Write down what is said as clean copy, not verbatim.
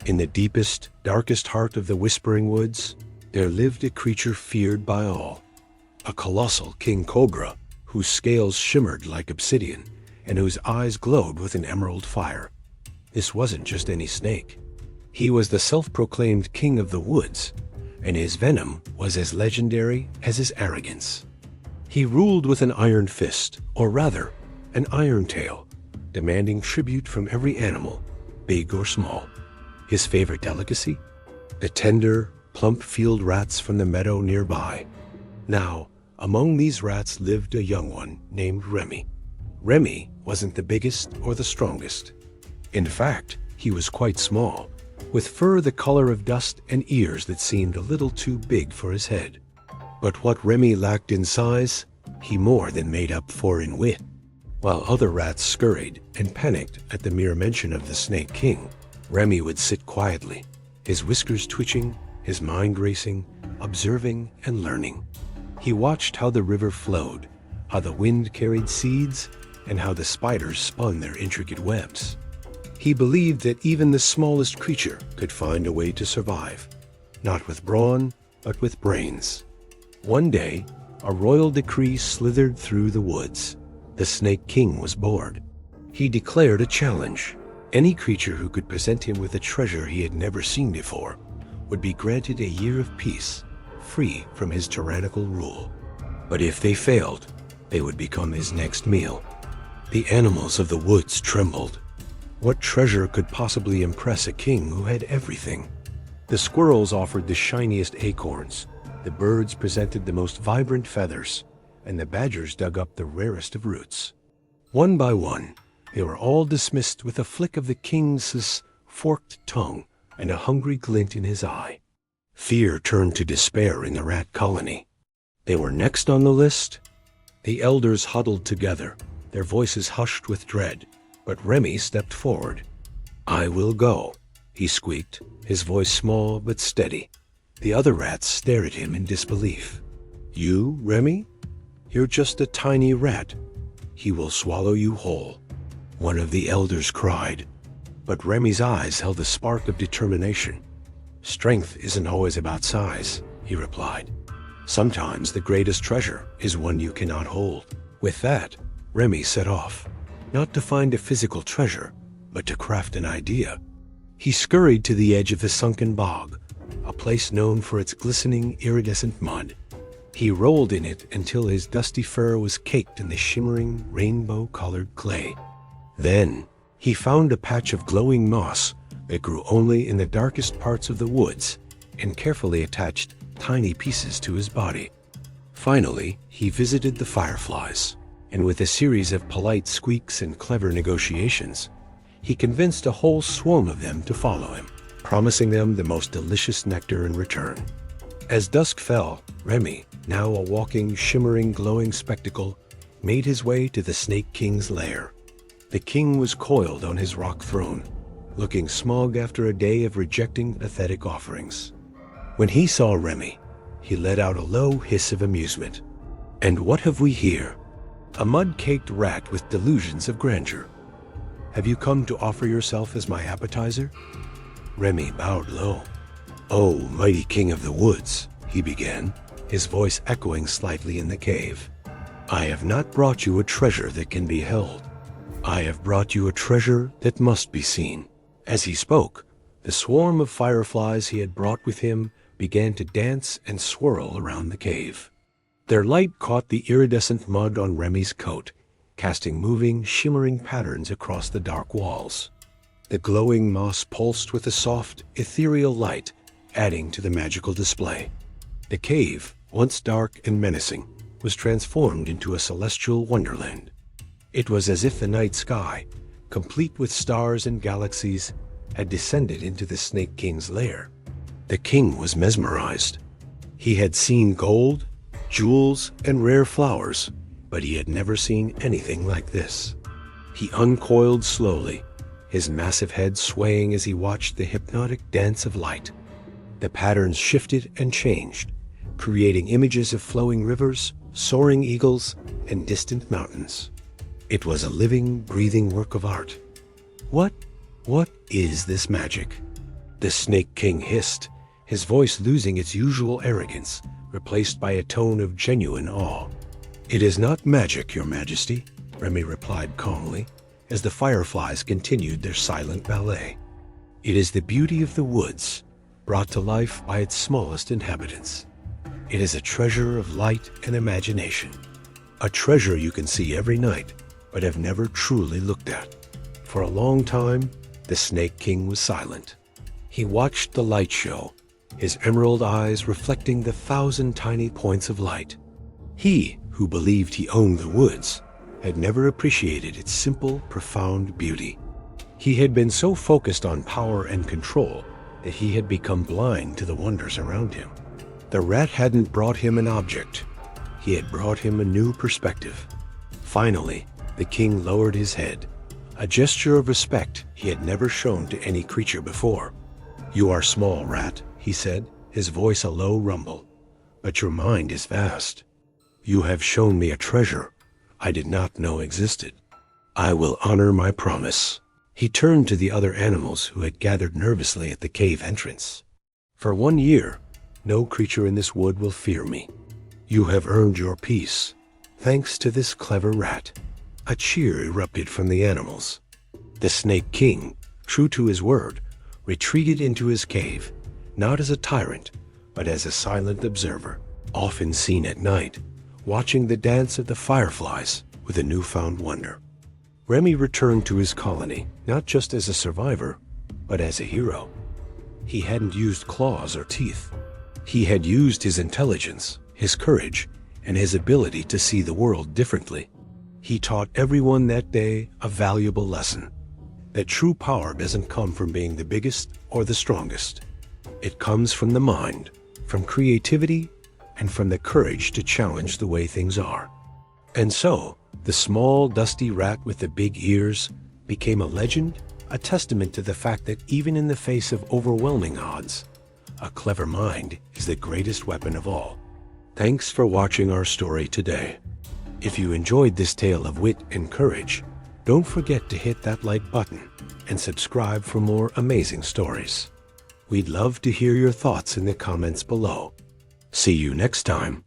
In the deepest, darkest heart of the Whispering Woods, there lived a creature feared by all. A colossal king cobra, whose scales shimmered like obsidian and whose eyes glowed with an emerald fire. This wasn't just any snake. He was the self-proclaimed king of the woods, and his venom was as legendary as his arrogance. He ruled with an iron fist, or rather, an iron tail, demanding tribute from every animal, big or small. His favorite delicacy? The tender, plump field rats from the meadow nearby. Now, among these rats lived a young one named Remy. Remy wasn't the biggest or the strongest. In fact, he was quite small, with fur the color of dust and ears that seemed a little too big for his head. But what Remy lacked in size, he more than made up for in wit. While other rats scurried and panicked at the mere mention of the Snake King, Remy would sit quietly, his whiskers twitching, his mind racing, observing and learning. He watched how the river flowed, how the wind carried seeds, and how the spiders spun their intricate webs. He believed that even the smallest creature could find a way to survive, not with brawn, but with brains. One day, a royal decree slithered through the woods. The Snake King was bored. He declared a challenge. Any creature who could present him with a treasure he had never seen before would be granted a year of peace, free from his tyrannical rule. But if they failed, they would become his next meal. The animals of the woods trembled. What treasure could possibly impress a king who had everything? The squirrels offered the shiniest acorns, the birds presented the most vibrant feathers, and the badgers dug up the rarest of roots. One by one, they were all dismissed with a flick of the king's forked tongue and a hungry glint in his eye. Fear turned to despair in the rat colony. They were next on the list. The elders huddled together, their voices hushed with dread, but Remy stepped forward. "I will go," he squeaked, his voice small but steady. The other rats stared at him in disbelief. "You, Remy? You're just a tiny rat. He will swallow you whole," one of the elders cried. But Remy's eyes held a spark of determination. "Strength isn't always about size," he replied. "Sometimes the greatest treasure is one you cannot hold." With that, Remy set off, not to find a physical treasure, but to craft an idea. He scurried to the edge of the sunken bog, a place known for its glistening, iridescent mud. He rolled in it until his dusty fur was caked in the shimmering, rainbow-colored clay. Then, he found a patch of glowing moss that grew only in the darkest parts of the woods and carefully attached tiny pieces to his body. Finally, he visited the fireflies, and with a series of polite squeaks and clever negotiations, he convinced a whole swarm of them to follow him, promising them the most delicious nectar in return. As dusk fell, Remy, now a walking, shimmering, glowing spectacle, made his way to the Snake King's lair. The king was coiled on his rock throne, looking smug after a day of rejecting pathetic offerings. When he saw Remy, he let out a low hiss of amusement. "And what have we here? A mud-caked rat with delusions of grandeur. Have you come to offer yourself as my appetizer?" Remy bowed low. "Oh, mighty king of the woods," he began, his voice echoing slightly in the cave. "I have not brought you a treasure that can be held. I have brought you a treasure that must be seen." As he spoke, the swarm of fireflies he had brought with him began to dance and swirl around the cave. Their light caught the iridescent mud on Remy's coat, casting moving, shimmering patterns across the dark walls. The glowing moss pulsed with a soft, ethereal light, adding to the magical display. The cave, once dark and menacing, was transformed into a celestial wonderland. It was as if the night sky, complete with stars and galaxies, had descended into the Snake King's lair. The king was mesmerized. He had seen gold, jewels, and rare flowers, but he had never seen anything like this. He uncoiled slowly, his massive head swaying as he watched the hypnotic dance of light. The patterns shifted and changed, creating images of flowing rivers, soaring eagles, and distant mountains. It was a living, breathing work of art. What is this magic? The Snake King hissed, his voice losing its usual arrogance, replaced by a tone of genuine awe. "It is not magic, Your Majesty," Remy replied calmly, as the fireflies continued their silent ballet. "It is the beauty of the woods, brought to life by its smallest inhabitants. It is a treasure of light and imagination, a treasure you can see every night, but have never truly looked at." For a long time, the Snake King was silent. He watched the light show, his emerald eyes reflecting the 1,000 tiny points of light. He, who believed he owned the woods, had never appreciated its simple, profound beauty. He had been so focused on power and control that he had become blind to the wonders around him. The rat hadn't brought him an object. He had brought him a new perspective. Finally, the king lowered his head, a gesture of respect he had never shown to any creature before. "You are small, rat," he said, his voice a low rumble, "but your mind is vast. You have shown me a treasure I did not know existed. I will honor my promise." He turned to the other animals who had gathered nervously at the cave entrance. "For 1 year, no creature in this wood will fear me. You have earned your peace, thanks to this clever rat." A cheer erupted from the animals. The Snake King, true to his word, retreated into his cave, not as a tyrant, but as a silent observer, often seen at night, watching the dance of the fireflies with a newfound wonder. Remy returned to his colony, not just as a survivor, but as a hero. He hadn't used claws or teeth. He had used his intelligence, his courage, and his ability to see the world differently. He taught everyone that day a valuable lesson, that true power doesn't come from being the biggest or the strongest. It comes from the mind, from creativity, and from the courage to challenge the way things are. And so, the small, dusty rat with the big ears became a legend, a testament to the fact that even in the face of overwhelming odds, a clever mind is the greatest weapon of all. Thanks for watching our story today. If you enjoyed this tale of wit and courage, don't forget to hit that like button and subscribe for more amazing stories. We'd love to hear your thoughts in the comments below. See you next time.